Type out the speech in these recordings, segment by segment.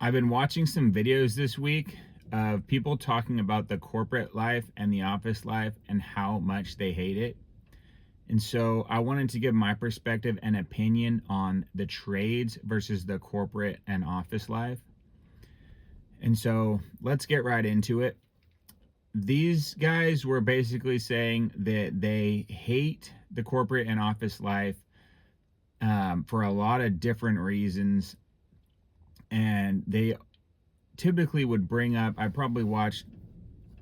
I've been watching some videos this week of people talking about the corporate life and the office life and how much they hate it. And so I wanted to give my perspective and opinion on the trades versus the corporate and office life. And so let's get right into it. These guys were basically saying that they hate the corporate and office life for a lot of different reasons. And they typically would bring up, I probably watched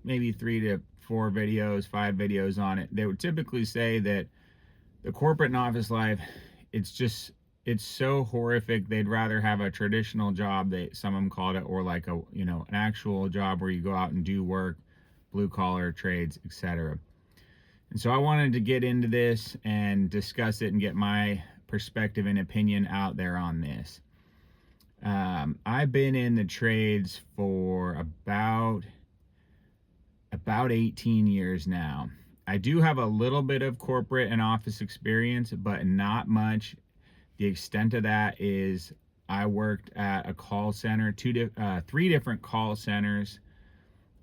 maybe 3 to 4 videos, 5 videos on it. They would typically say that the corporate and office life, it's so horrific. They'd rather have a traditional job, some of them called it, or like an actual job where you go out and do work, blue collar trades, etc. And so I wanted to get into this and discuss it and get my perspective and opinion out there on this. I've been in the trades for about 18 years now. I do have a little bit of corporate and office experience, but not much. The extent of that is I worked at a call center, 3 different call centers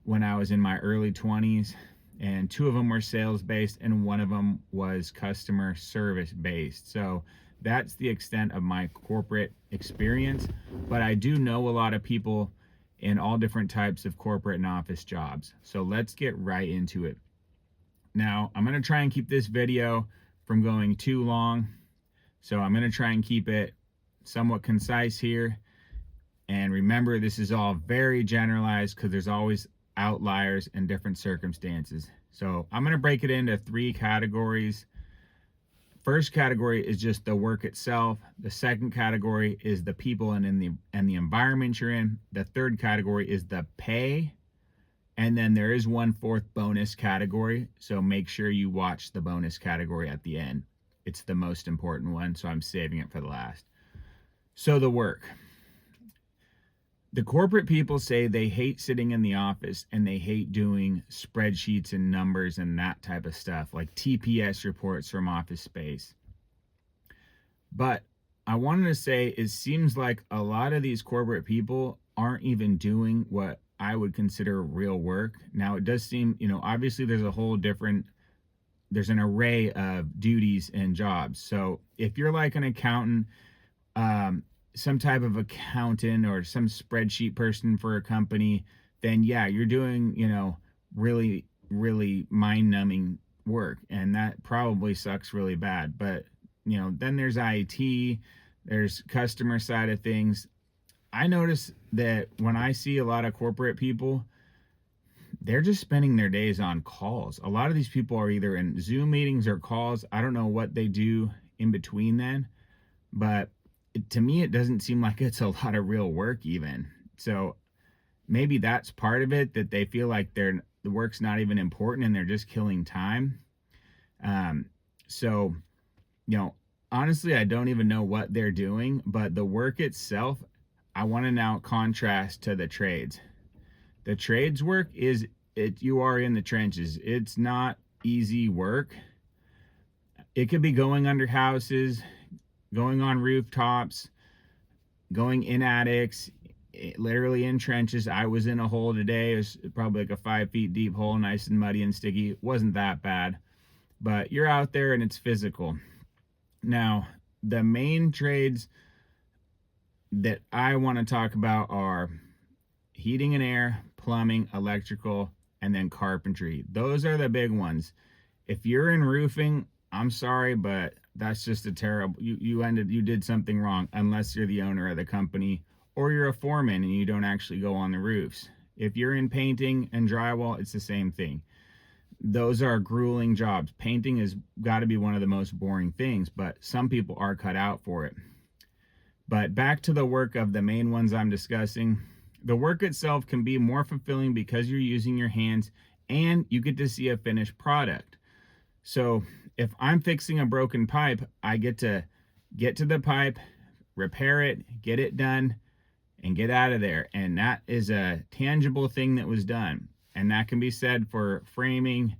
when I was in my early 20s, and 2 of them were sales based and 1 of them was customer service based. So that's the extent of my corporate experience, but I do know a lot of people in all different types of corporate and office jobs. So let's get right into it. Now, I'm going to try and keep this video from going too long. So I'm going to try and keep it somewhat concise here. And remember, this is all very generalized because there's always outliers and different circumstances. So I'm going to break it into 3 categories. First category is just the work itself. The second category is the people and the environment you're in. The third category is the pay. And then there is 1/4 bonus category. So make sure you watch the bonus category at the end. It's the most important one, so I'm saving it for the last. So the work. The corporate people say they hate sitting in the office and they hate doing spreadsheets and numbers and that type of stuff, like TPS reports from Office Space. But I wanted to say it seems like a lot of these corporate people aren't even doing what I would consider real work. Now, it does seem, obviously there's an array of duties and jobs. So if you're like an accountant, some type of accountant or some spreadsheet person for a company, then yeah, you're doing, really, really mind-numbing work. And that probably sucks really bad. But, then there's IT, there's customer side of things. I notice that when I see a lot of corporate people, they're just spending their days on calls. A lot of these people are either in Zoom meetings or calls. I don't know what they do in between then, but to me, it doesn't seem like it's a lot of real work even. So maybe that's part of it, that they feel like the work's not even important and they're just killing time. So, honestly, I don't even know what they're doing, but the work itself, I want to now contrast to the trades. The trades work you are in the trenches. It's not easy work. It could be going under houses, going on rooftops, going in attics, literally in trenches. I was in a hole today. It was probably like a 5 feet deep hole, nice and muddy and sticky. It wasn't that bad, but you're out there and it's physical. Now, the main trades that I want to talk about are heating and air, plumbing, electrical, and then carpentry. Those are the big ones. If you're in roofing, I'm sorry, but that's just a terrible, you did something wrong, unless you're the owner of the company or you're a foreman and you don't actually go on the roofs. If you're in painting and drywall, it's the same thing. Those are grueling jobs. Painting has got to be one of the most boring things, but some people are cut out for it. But back to the work of the main ones I'm discussing. The work itself can be more fulfilling because you're using your hands and you get to see a finished product. So if I'm fixing a broken pipe, I get to the pipe, repair it, get it done, and get out of there. And that is a tangible thing that was done. And that can be said for framing,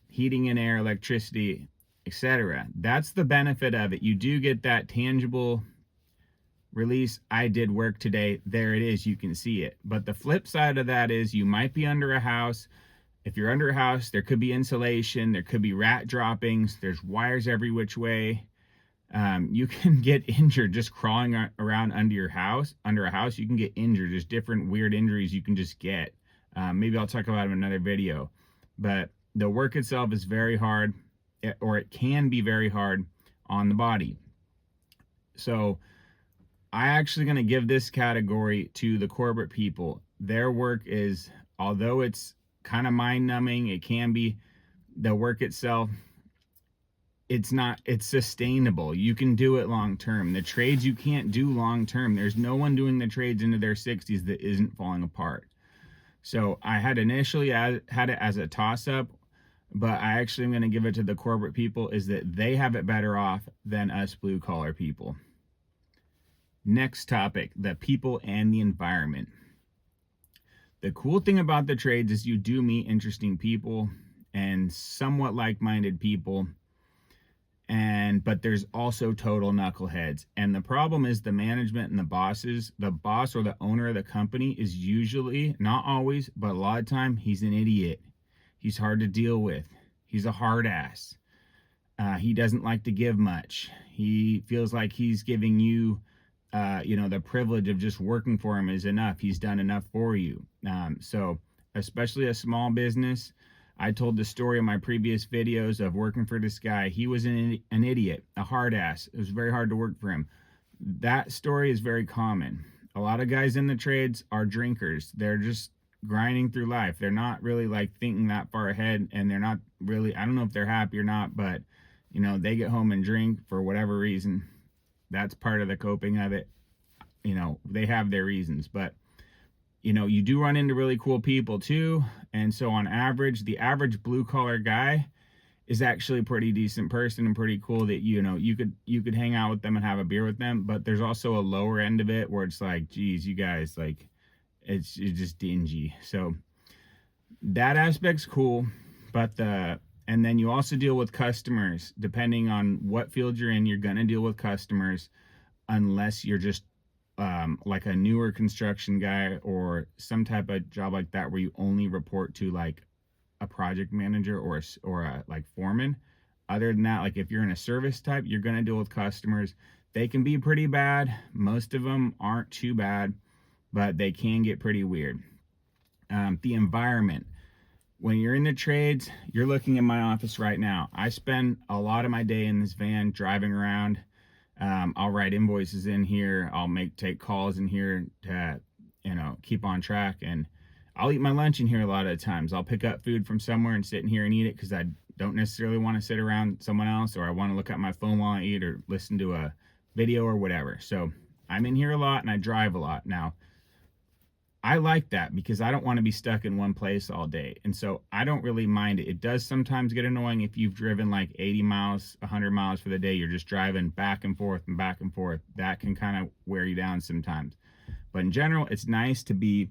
heating and air, electricity, etc. That's the benefit of it. You do get that tangible release, I did work today. There it is. You can see it. But the flip side of that is you might be under a house. If you're under a house, there could be insulation. There could be rat droppings. There's wires every which way. You can get injured just crawling around under a house. You can get injured. There's different weird injuries you can just get. Maybe I'll talk about it in another video. But the work itself is very hard, or it can be very hard on the body. So I actually going to give this category to the corporate people. Their work is, although it's kind of mind-numbing, it can be, the work itself, it's sustainable. You can do it long term. The trades you can't do long term. There's no one doing the trades into their 60s that isn't falling apart. So I had initially had it as a toss-up, but I actually am going to give it to the corporate people, is that they have it better off than us blue-collar people. Next topic, the people and the environment. The cool thing about the trades is you do meet interesting people and somewhat like-minded people, but there's also total knuckleheads. And the problem is the management and the bosses. The boss or the owner of the company is usually, not always, but a lot of time, he's an idiot. He's hard to deal with. He's a hard ass. He doesn't like to give much. He feels like he's giving you, the privilege of just working for him is enough. He's done enough for you. So especially a small business, I told the story in my previous videos of working for this guy. He was an idiot, a hard ass. It was very hard to work for him. That story is very common. A lot of guys in the trades are drinkers. They're just grinding through life. They're not really like thinking that far ahead, and they're not really, I don't know if they're happy or not, but they get home and drink for whatever reason. That's part of the coping of it. They have their reasons, but you do run into really cool people too. And so on average, the average blue collar guy is actually a pretty decent person and pretty cool that, you could hang out with them and have a beer with them. But there's also a lower end of it where it's like, geez, you guys, like, it's just dingy. So that aspect's cool. And then you also deal with customers. Depending on what field you're in, you're going to deal with customers, unless you're just like a newer construction guy or some type of job like that, where you only report to like a project manager or a like foreman. Other than that, like if you're in a service type, you're going to deal with customers. They can be pretty bad. Most of them aren't too bad, but they can get pretty weird. The environment. When you're in the trades, you're looking in my office right now. I spend a lot of my day in this van driving around. I'll write invoices in here. I'll take calls in here to, keep on track. And I'll eat my lunch in here a lot of the times. I'll pick up food from somewhere and sit in here and eat it because I don't necessarily want to sit around someone else, or I want to look at my phone while I eat or listen to a video or whatever. So I'm in here a lot and I drive a lot. Now, I like that because I don't want to be stuck in one place all day. And so I don't really mind it. It does sometimes get annoying if you've driven like 80 miles, 100 miles for the day. You're just driving back and forth and back and forth. That can kind of wear you down sometimes. But in general, it's nice to be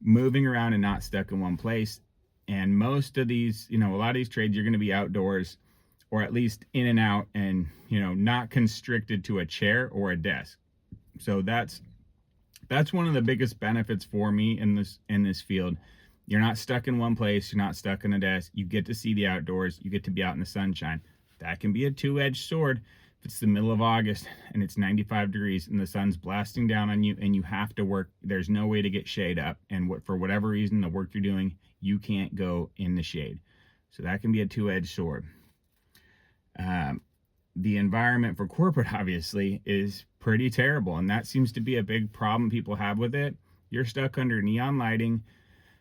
moving around and not stuck in one place. And most of these, a lot of these trades, you're going to be outdoors, or at least in and out, and, not constricted to a chair or a desk. So that's one of the biggest benefits for me in this field. You're not stuck in one place. You're not stuck in a desk. You get to see the outdoors. You get to be out in the sunshine. That can be a two-edged sword if it's the middle of August and it's 95 degrees and the sun's blasting down on you and you have to work. There's no way to get shade up. And for whatever reason, the work you're doing, you can't go in the shade. So that can be a two-edged sword. The environment for corporate, obviously, is pretty terrible. And that seems to be a big problem people have with it. You're stuck under neon lighting.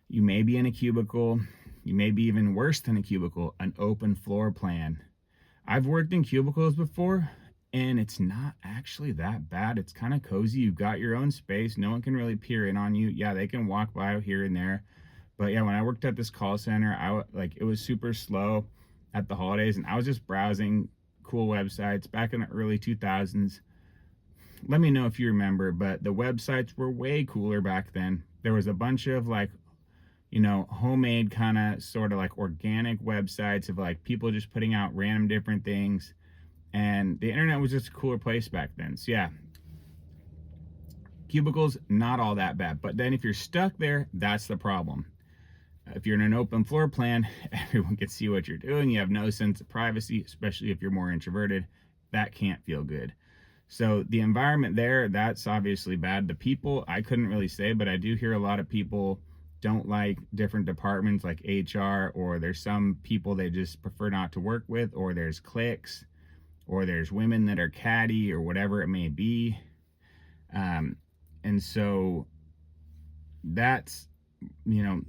You may be in a cubicle. You may be even worse than a cubicle, an open floor plan. I've worked in cubicles before, and it's not actually that bad. It's kind of cozy. You've got your own space. No one can really peer in on you. Yeah, they can walk by here and there. But yeah, when I worked at this call center, it was super slow at the holidays, and I was just browsing cool websites back in the early 2000s. Let me know if you remember, but the websites were way cooler back then. There was a bunch of homemade kind of sort of like organic websites of like people just putting out random different things, and the internet was just a cooler place back then. So yeah, Cubicles, not all that bad. But then if you're stuck there, that's the problem. If you're in an open floor plan, everyone can see what you're doing. You have no sense of privacy, especially if you're more introverted. That can't feel good. So the environment there, that's obviously bad. The people, I couldn't really say, but I do hear a lot of people don't like different departments like HR, or there's some people they just prefer not to work with, or there's cliques, or there's women that are catty, or whatever it may be. And so that's, you know,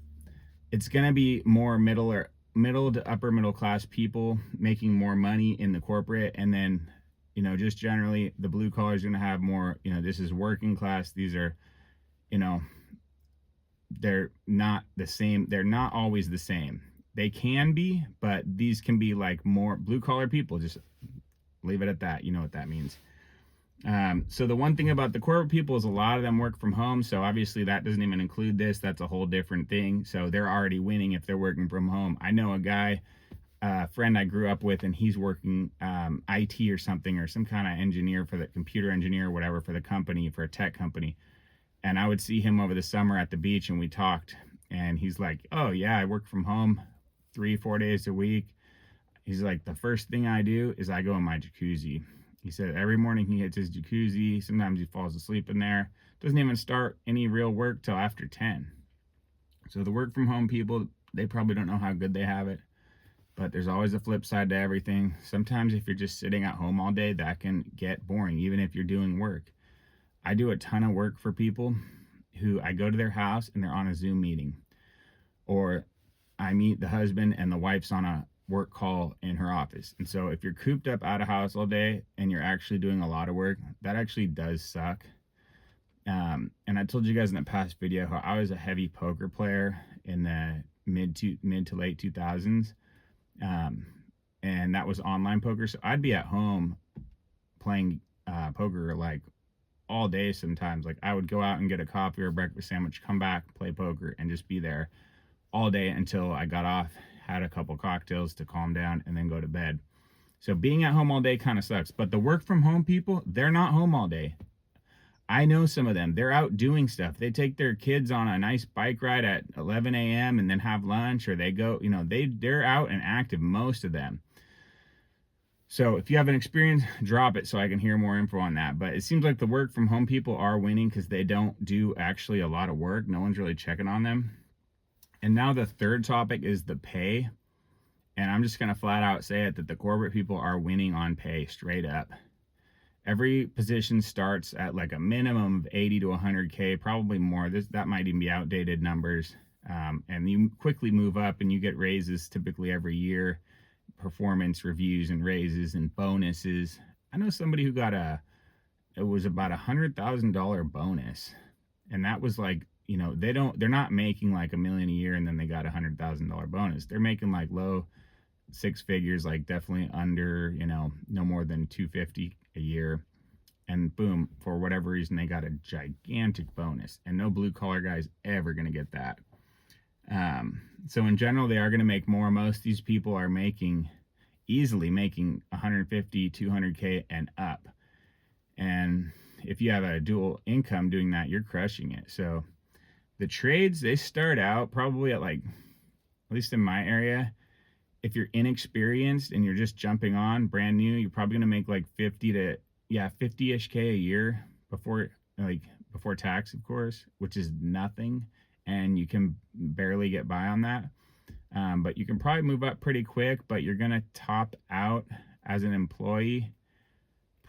it's going to be more middle to upper middle class people making more money in the corporate. And then, you know, just generally the blue collar is going to have more, you know, this is working class. These are, you know, they're not the same. They're not always the same. They can be, but these can be like more blue collar people. Just leave it at that. You know what that means. So the one thing about the corporate people is a lot of them work from home. So obviously that doesn't even include this. That's a whole different thing. So they're already winning if they're working from home. I know a guy, a friend I grew up with, and he's working IT or something, or some kind of engineer for the computer engineer or whatever for the company, for a tech company. And I would see him over the summer at the beach and we talked, and he's like, oh yeah, I work from home 3-4 days a week. He's like, the first thing I do is I go in my jacuzzi. He said every morning he hits his jacuzzi. Sometimes he falls asleep in there. Doesn't even start any real work till after 10. So the work from home people, they probably don't know how good they have it. But there's always a flip side to everything. Sometimes if you're just sitting at home all day, that can get boring, even if you're doing work. I do a ton of work for people who I go to their house and they're on a Zoom meeting. Or I meet the husband and the wife's on a work call in her office. And so if you're cooped up out of house all day and you're actually doing a lot of work, that actually does suck. And I told you guys in the past video how I was a heavy poker player in the mid to late 2000s. And that was online poker. So I'd be at home playing poker like all day sometimes. Like I would go out and get a coffee or a breakfast sandwich, come back, play poker, and just be there all day until I got off, had a couple cocktails to calm down, and then go to bed. So being at home all day kind of sucks. But the work from home people, they're not home all day. I know some of them. They're out doing stuff. They take their kids on a nice bike ride at 11 a.m. and then have lunch, or they go, you know, they're out and active, most of them. So if you have an experience, drop it so I can hear more info on that. But it seems like the work from home people are winning because they don't do actually a lot of work. No one's really checking on them. And now the third topic is the pay. And I'm just going to flat out say it, that the corporate people are winning on pay straight up. Every position starts at like a minimum of 80 to 100K, probably more. That might even be outdated numbers. And you quickly move up and you get raises typically every year, performance reviews and raises and bonuses. I know somebody who got it was about $100,000 bonus. And that was like, you know, they're not making like $1 million a year and then they got $100,000 bonus. They're making like low six figures, like definitely under, you know, no more than 250 a year. And boom, for whatever reason, they got a gigantic bonus, and no blue collar guy's ever going to get that. So in general, they are going to make more. Most of these people are easily making 150, 200K and up. And if you have a dual income doing that, you're crushing it. So the trades, they start out probably at like, at least in my area, if you're inexperienced and you're just jumping on brand new, you're probably going to make like 50-ish K a year before tax, of course, which is nothing. And you can barely get by on that. But you can probably move up pretty quick, but you're going to top out as an employee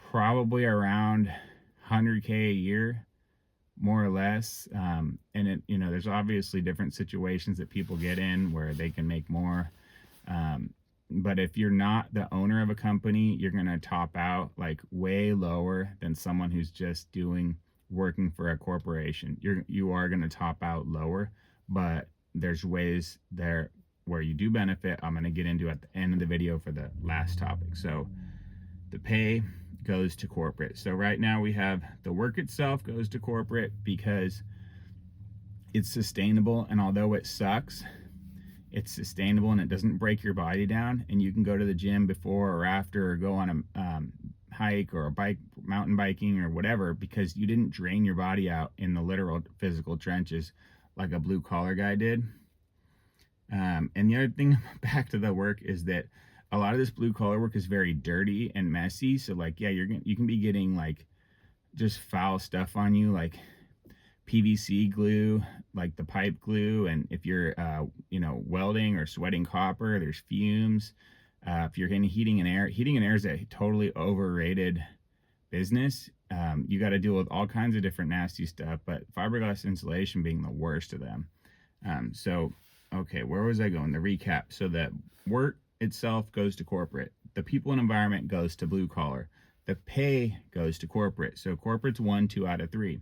probably around 100K a year, more or less. And it, you know, there's obviously different situations that people get in where they can make more. But if you're not the owner of a company, you're going to top out like way lower than someone who's just working for a corporation. You are going to top out lower, but there's ways there where you do benefit. I'm going to get into at the end of the video for the last topic. So the pay goes to corporate. So right now we have the work itself goes to corporate because it's sustainable. And although it sucks, it's sustainable and it doesn't break your body down, and you can go to the gym before or after, or go on a hike or a bike, mountain biking or whatever, because you didn't drain your body out in the literal physical trenches like a blue collar guy did. And the other thing back to the work is that a lot of this blue collar work is very dirty and messy. So like, yeah, you can be getting like just foul stuff on you, like PVC glue, like the pipe glue. And if you're, welding or sweating copper, there's fumes. If you're in heating and air is a totally overrated business. You got to deal with all kinds of different nasty stuff, but fiberglass insulation being the worst of them. Okay, where was I going? The recap. So the work itself goes to corporate. The people and environment goes to blue collar. The pay goes to corporate. So corporate's 1, 2 out of 3.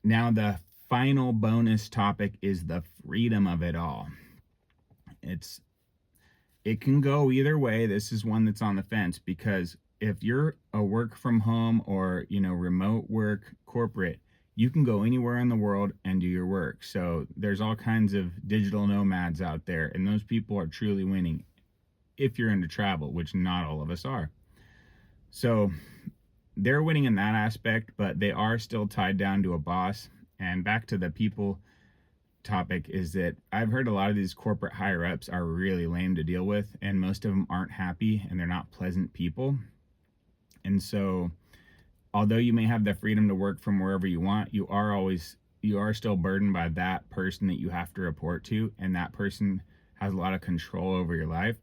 Now the final bonus topic is the freedom of it all. It can go either way. This is one that's on the fence, because if you're a work from home or, remote work corporate, you can go anywhere in the world and do your work. So there's all kinds of digital nomads out there, and those people are truly winning if you're into travel, which not all of us are. So they're winning in that aspect, but they are still tied down to a boss. And back to the people topic is that I've heard a lot of these corporate higher ups are really lame to deal with, and most of them aren't happy and they're not pleasant people. And so although you may have the freedom to work from wherever you want, you are still burdened by that person that you have to report to, and that person has a lot of control over your life.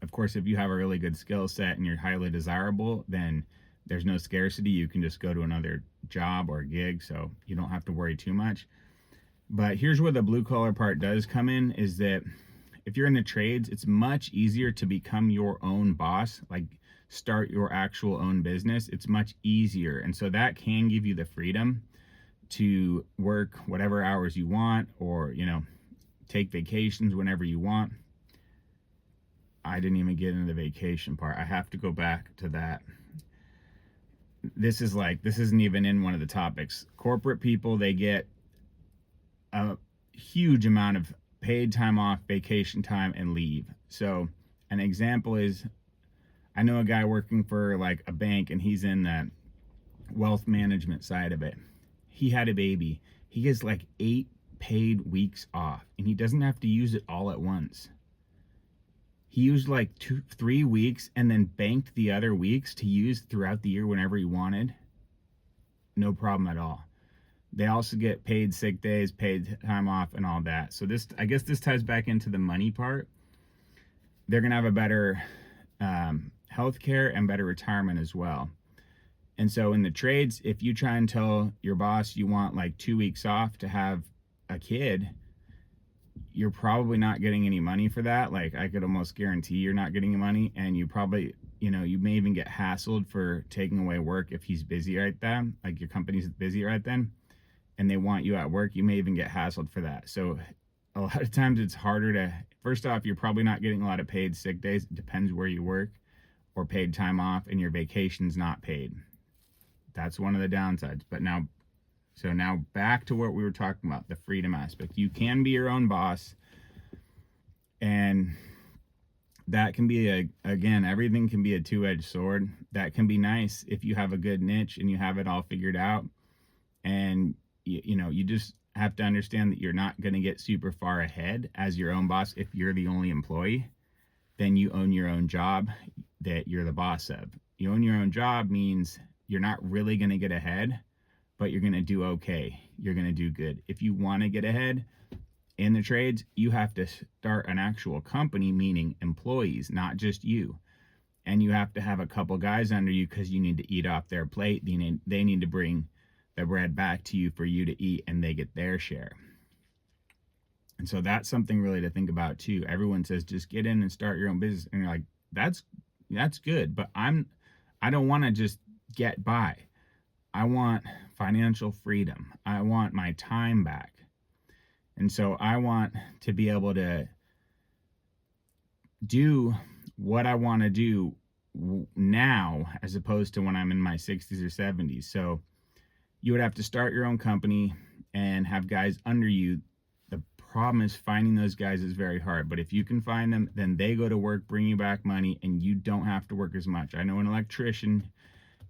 Of course, if you have a really good skill set and you're highly desirable, then there's no scarcity. You can just go to another job or gig, so you don't have to worry too much. But here's where the blue collar part does come in, is that if you're in the trades, it's much easier to become your own boss, like start your actual own business. It's much easier. And so that can give you the freedom to work whatever hours you want, or, take vacations whenever you want. I didn't even get into the vacation part. I have to go back to that. This isn't even in one of the topics. Corporate people, they get a huge amount of paid time off, vacation time, and leave. So an example is, I know a guy working for like a bank, and he's in the wealth management side of it. He had a baby. He gets like 8 paid weeks off, and he doesn't have to use it all at once. He used like 2-3 weeks and then banked the other weeks to use throughout the year whenever he wanted. No problem at all. They also get paid sick days, paid time off, and all that. So I guess this ties back into the money part. They're going to have a better healthcare and better retirement as well. And so in the trades, if you try and tell your boss you want like 2 weeks off to have a kid, you're probably not getting any money for that. Like, I could almost guarantee you're not getting money, and you probably, you may even get hassled for taking away work if he's busy right then, like your company's busy right then, and they want you at work. You may even get hassled for that. So a lot of times it's harder to, first off, you're probably not getting a lot of paid sick days. It depends where you work, or paid time off, and your vacation's not paid. That's one of the downsides. But now back to what we were talking about, the freedom aspect. You can be your own boss, and that can be again, everything can be a two-edged sword. That can be nice if you have a good niche and you have it all figured out, and you just have to understand that you're not going to get super far ahead as your own boss. If you're the only employee, then you own your own job that you're the boss of. You own your own job means you're not really going to get ahead, but you're going to do okay. You're going to do good. If you want to get ahead in the trades, you have to start an actual company, meaning employees, not just you. And you have to have a couple guys under you, because you need to eat off their plate. They need to bring the bread back to you for you to eat, and they get their share. And so that's something really to think about too. Everyone says just get in and start your own business, and you're like, that's good, but I don't want to just get by. I want financial freedom. I want my time back. And so I want to be able to do what I want to do now, as opposed to when I'm in my 60s or 70s. So you would have to start your own company and have guys under you. The problem is finding those guys is very hard. But if you can find them, then they go to work, bring you back money, and you don't have to work as much. I know an electrician,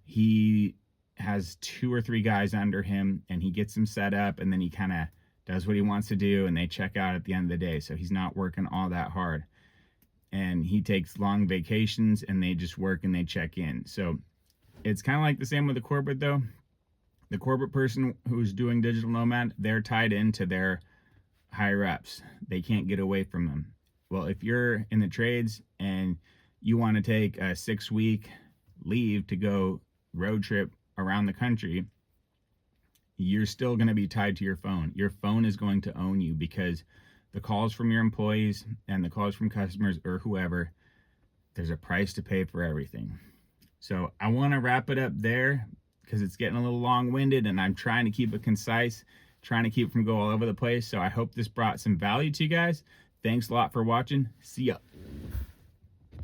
he has 2 or 3 guys under him, and he gets them set up, and then he kind of does what he wants to do, and they check out at the end of the day. So he's not working all that hard. And he takes long vacations, and they just work and they check in. So it's kind of like the same with the corporate, though. The corporate person who's doing digital nomad, they're tied into their higher ups. They can't get away from them. Well, if you're in the trades and you want to take a 6-week leave to go road trip around the country, you're still going to be tied to your phone. Your phone is going to own you, because the calls from your employees and the calls from customers or whoever, there's a price to pay for everything. So I want to wrap it up there, because it's getting a little long-winded, and I'm trying to keep it concise, trying to keep it from going all over the place. So I hope this brought some value to you guys. Thanks a lot for watching. See ya.